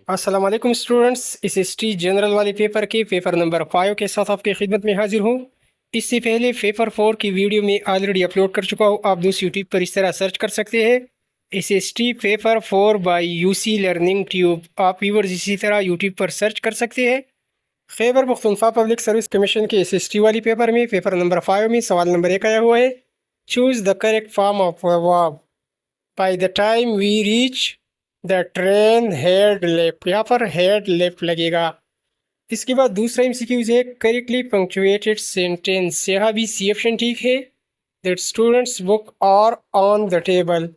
अस्सलाम वालेकुम स्टूडेंट्स, इस हिस्ट्री जनरल वाले पेपर के पेपर नंबर 5 के साथ आपकी खिदमत में हाजिर हूँ। इससे पहले पेपर 4 की वीडियो में ऑलरेडी अपलोड कर चुका हूँ। आप दोस्त यूट्यूब पर इस तरह सर्च कर सकते हैं, इस history paper 4 by UC learning tube. आप व्यूअर्स इसी तरह यूट्यूब पर सर्च कर सकते हैं। Khyber Pakhtunkhwa public service commission के इस हिस्ट्री वाली पेपर में पेपर नंबर 5 में सवाल नंबर 1 आया हुआ है, choose the correct form of verb by the time we reach the train had left. यहाँ पर हेड लेफ्ट लगेगा। इसके बाद दूसरा एमसीक्यूज है, करेक्टली पंक्चुएटेड सेंटेंस। यहाँ भी सी ऑप्शन ठीक है, दैट स्टूडेंट्स बुक और on the table.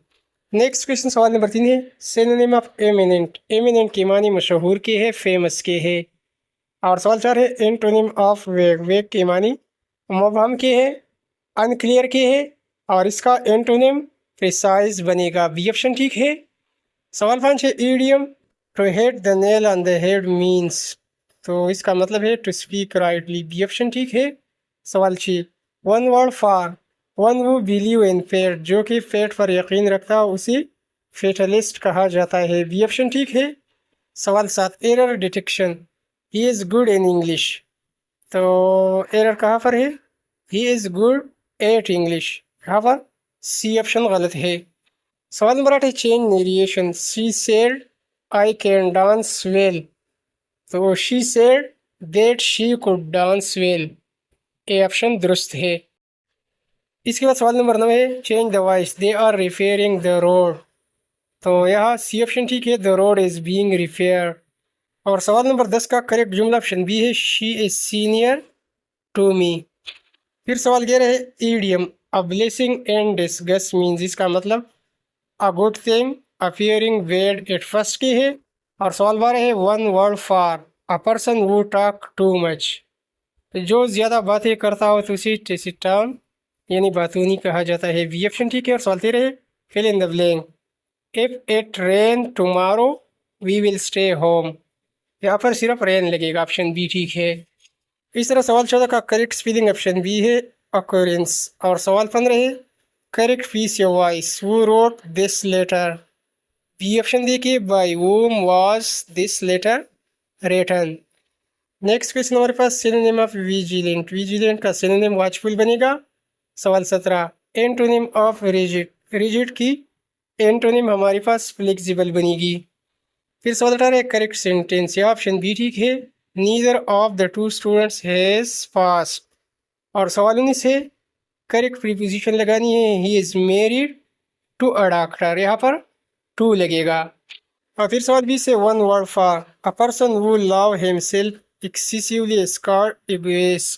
Next question सवाल नंबर 3 है, सिनोनिम ऑफ एमिनेंट। एमिनेंट के मानी मशहूर के है, फेमस के है। और सवाल 4 है, एंटोनिम ऑफ वेग। वेग के मानी मुबहम के है, अनक्लियर के है, और इसका एंटोनिम प्रिसाइज बनेगा। बी ऑप्शन ठीक है। सवाल 5 है, idiom to hit the nail on the head means. तो इसका मतलब है to speak rightly. B option ठीक है। सवाल 6, one word for one who believe in fate. जो कि फेट पर यकीन रखता है उसे फेटलिस्ट कहा जाता है। बी ऑप्शन ठीक है। सवाल 7, error detection. He is good in English. तो एरर कहाँ पर है? He is good at English. यहाँ पर सी ऑप्शन गलत है। सवाल नंबर 8 है, change narration. She said I can dance well. तो she said that she could dance well. A option दुरुस्त है। इसके बाद सवाल नंबर 9 है, change the voice. They are repairing the road. तो यहाँ सी ऑप्शन ठीक है, the road is being repair. और सवाल नंबर 10 का करेक्ट जुमला ऑप्शन बी है, she is senior to me. फिर सवाल 11 है, idiom a blessing and disgust means. इसका मतलब a good thing appearing bad at first की है। और सवाल 12 है, one word for a person who talk too much. जो ज़्यादा बातें करता हो तो उसे टेसिटाउन यानी बातूनी कहा जाता है। बी ऑप्शन ठीक है। और सवाल 13 है, fill in the blank. If it rain tomorrow we will stay home. यहाँ पर सिर्फ रेन लगेगा। ऑप्शन बी ठीक है। इस तरह सवाल 14 का करेक्ट स्पेलिंग ऑप्शन बी है, अकोरेंस। और सवाल 15 है, correct piece your voice. Who wrote this letter. B option देखिए, by whom was this letter written. Next question हमारे पास, सिनोनिम ऑफ विजिलेंट। विजिलेंट का सिनोनिम वॉचफुल बनेगा। सवाल 17, एंटोनिम ऑफ रिजिड। रिजिड की एंटोनिम हमारे पास फ्लेक्सिबल बनेगी। फिर सवाल 18 है, करेक्ट सेंटेंस। या ऑप्शन बी ठीक है, neither of the to students has passed. और सवाल 19 है, करेक्ट प्रीपोजिशन लगानी है, he is married to a doctor. यहाँ पर टू लगेगा। और फिर सवाल 20 है, one word for a person who love himself excessively स्कॉट इबेस।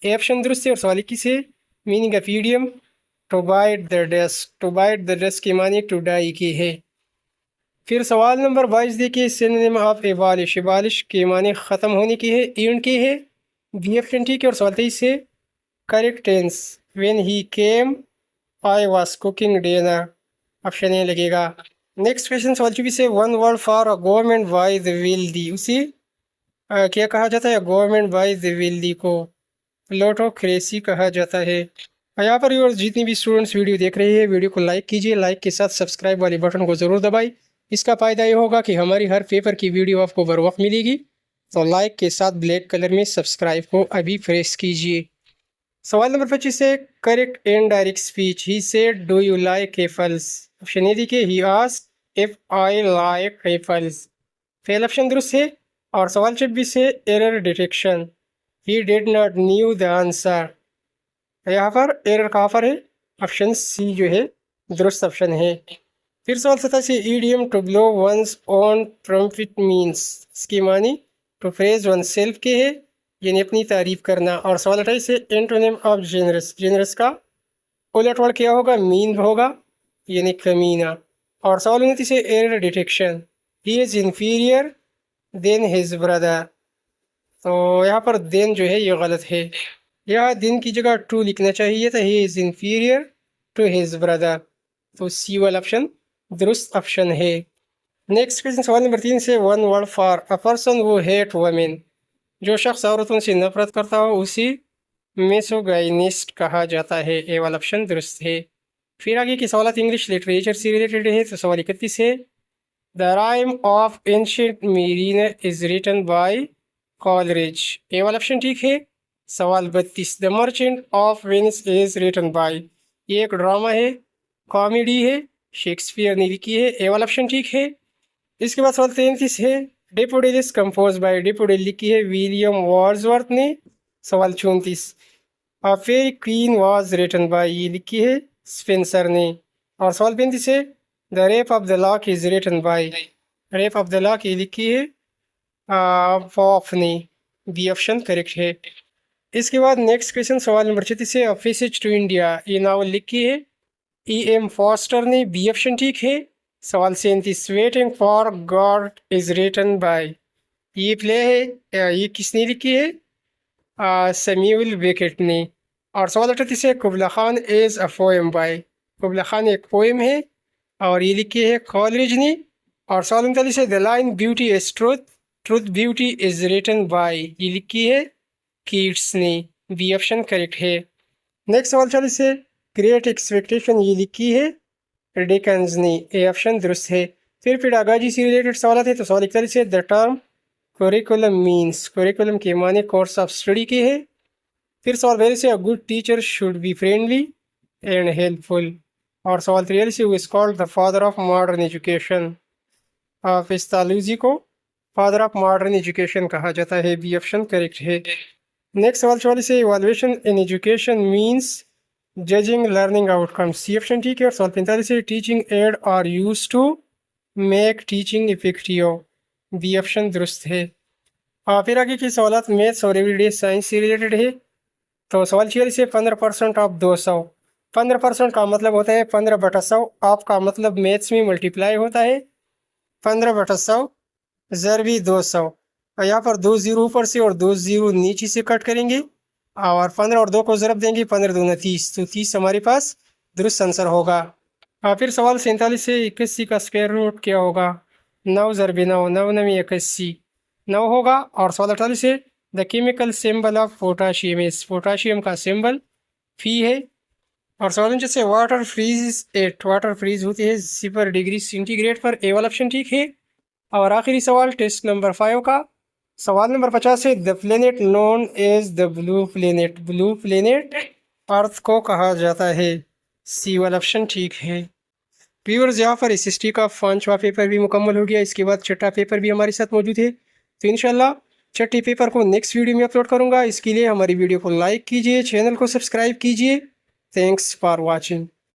ए ऑप्शन दुरुस्त है। और सवाल 21 है, meaning of idiom to bite the dust. To bite the dust के मानी टू डाई की है। फिर सवाल नंबर 22 देखिए, सिनोनिम ऑफ एबालिश। एबालिश के माने ख़त्म होने की है, एंड की है। बी ऑप्शन ठीक है। और सवाल 23 है, correct tense. When he came I was cooking dinner. Option A लगेगा। नेक्स्ट क्वेश्चन सवाल 24 है, one word for a government by the wealthy. उसी क्या कहा जाता है? गवर्नमेंट बाय द विल्दी को प्लोटोक्रेसी कहा जाता है। यहाँ पर व्यूअर्स जितनी भी स्टूडेंट्स वीडियो देख रहे हैं, वीडियो को लाइक कीजिए, लाइक के साथ सब्सक्राइब वाले बटन को ज़रूर दबाइए। इसका फ़ायदा ये होगा कि हमारी हर पेपर की वीडियो आपको बर वक्त मिलेगी। तो लाइक के साथ ब्लैक कलर में सब्सक्राइब को अभी प्रेस कीजिए। सवाल नंबर 25 है, correct and direct speech. He said do you like apples. Option A देखिए, he asked if I like apples. फेल ऑप्शन दुरुस्त है। और सवाल 26 है, error detection. He did not knew the answer. यहाँ पर एरर कहाँ पर है? ऑप्शन सी जो है दुरुस्त ऑप्शन है। फिर सवाल 27 है, idiom to blow one's own trumpet means. इसकी मानी टू प्रेज वन सेल्फ के है, यानी अपनी तारीफ करना। और सवाल 28 है, एंटोनिम ऑफ जेनरस। जेनरस का उलट वर्ड क्या होगा? मीन होगा, यानी कमीना। और सवाल 29 है, error detection. He is inferior than his brother. तो यहाँ पर देन जो है ये गलत है। यहाँ दिन की जगह टू लिखना चाहिए था, he is inferior to his brother. तो सी वाला ऑप्शन दुरुस्त ऑप्शन है। नेक्स्ट क्वेश्चन सवाल नंबर 3 से, one word for a person वो हेट वुमेन। जो शख्स औरतों से नफरत करता हो उसी मेसोगाइनिस्ट कहा जाता है। ए वाला ऑप्शन दुरुस्त है। फिर आगे की सवाल इंग्लिश लिटरेचर से रिलेटेड है। तो सवाल 31 है, The rhyme of ancient mariner is written by Coleridge. ये वाला ऑप्शन ठीक है। सवाल 32, the merchant of Venice is written by. ये एक ड्रामा है, कॉमेडी है, शेक्सपियर ने लिखी है। ये वाला ऑप्शन ठीक है। इसके बाद सवाल 33 है, डेफोडिल्स कंपोज बाय। डेफोडिल लिखी है विलियम वर्ड्सवर्थ ने। सवाल 34, a fairy queen was written by. ये लिखी है स्पेंसर ने। और सवाल 35 है, the rape of the lock is written by. Rape of the lock ये लिखी है वॉफ ने। बी ऑप्शन करेक्ट है। इसके बाद नेक्स्ट क्वेश्चन सवाल नंबर 36 है, अ पैसेज टू इंडिया। ये नावल लिखी है E.M. फॉस्टर ने। बी ऑप्शन ठीक है। सवाल 37, waiting for God is written by. ये प्ले है, ये किसने लिखी है? सैमुअल बेकेट ने। और सवाल 38 है, Kubla Khan is a poem by. Kubla Khan एक पोएम है और ये लिखी है कॉलरिज ने। और सवाल 39 है, the line beauty is truth, truth beauty is written by. ये लिखी है कीट्स ने। बी ऑप्शन करेक्ट है। नेक्स्ट सवाल 40 है, ग्रेट एक्सपेक्टेशन ये लिखी है डिकन्स ने। ए ऑप्शन दुरुस्त है। फिर पेडागॉजी से रिलेटेड सवाल है, तो सवाल 41 है, the term curriculum means. Curriculum के माने कोर्स ऑफ स्टडी के है। फिर सवाल 42 है, a good teacher should be friendly and helpful. और सवाल 43 है, who is called the father of modern education. Pestalozzi को फादर ऑफ मॉडर्न एजुकेशन कहा जाता है। बी ऑप्शन करेक्ट है। नेक्स्ट सवाल 44 है, evaluation in education means judging learning outcomes. C option ठीक है। और सवाल 45 है, teaching aid are use to make teaching effective. B option दुरुस्त है। फिर आगे के सवाल मैथ्स और एवरीडे साइंस से रिलेटेड है। तो सवाल 46 है, 15% ऑफ 200। 15% का मतलब होता है 15/100। ऑफ का मतलब मैथ्स में मल्टीप्लाई होता है। 15/100 ज़रबी 200। और यहाँ पर 2 ज़ीरो ऊपर से और 2 ज़ीरो नीचे से कट करेंगे और 15 और 2 को ज़रब देंगे, 15 दूना 30, तो 30 हमारे पास दुरुस्त आंसर होगा। फिर सवाल 47 है, 81 का स्क्वायर रूट क्या होगा? 9 ज़रबी 9, 9 नवी 81, 9 होगा। और सवाल 48 है, the chemical symbol of potassium is. Potassium का सिंबल फी है। और सवाल 49 से, water freeze at. Water freeze होती है 0 डिग्री सेंटीग्रेड पर। ए वाला ऑप्शन ठीक है। और आखिरी सवाल टेस्ट नंबर 5 का सवाल नंबर 50 है, the planet known as the blue planet. Blue planet earth को कहा जाता है। सी वाला ऑप्शन ठीक है। व्यूअर्स, यहाँ पर इस हिस्ट्री का 5वां पेपर भी मुकम्मल हो गया। इसके बाद छठा पेपर भी हमारे साथ मौजूद है। तो इंशाल्लाह छठी पेपर को नेक्स्ट वीडियो में अपलोड करूँगा। इसके लिए हमारी वीडियो को लाइक कीजिए, चैनल को सब्सक्राइब कीजिए। Thanks for watching.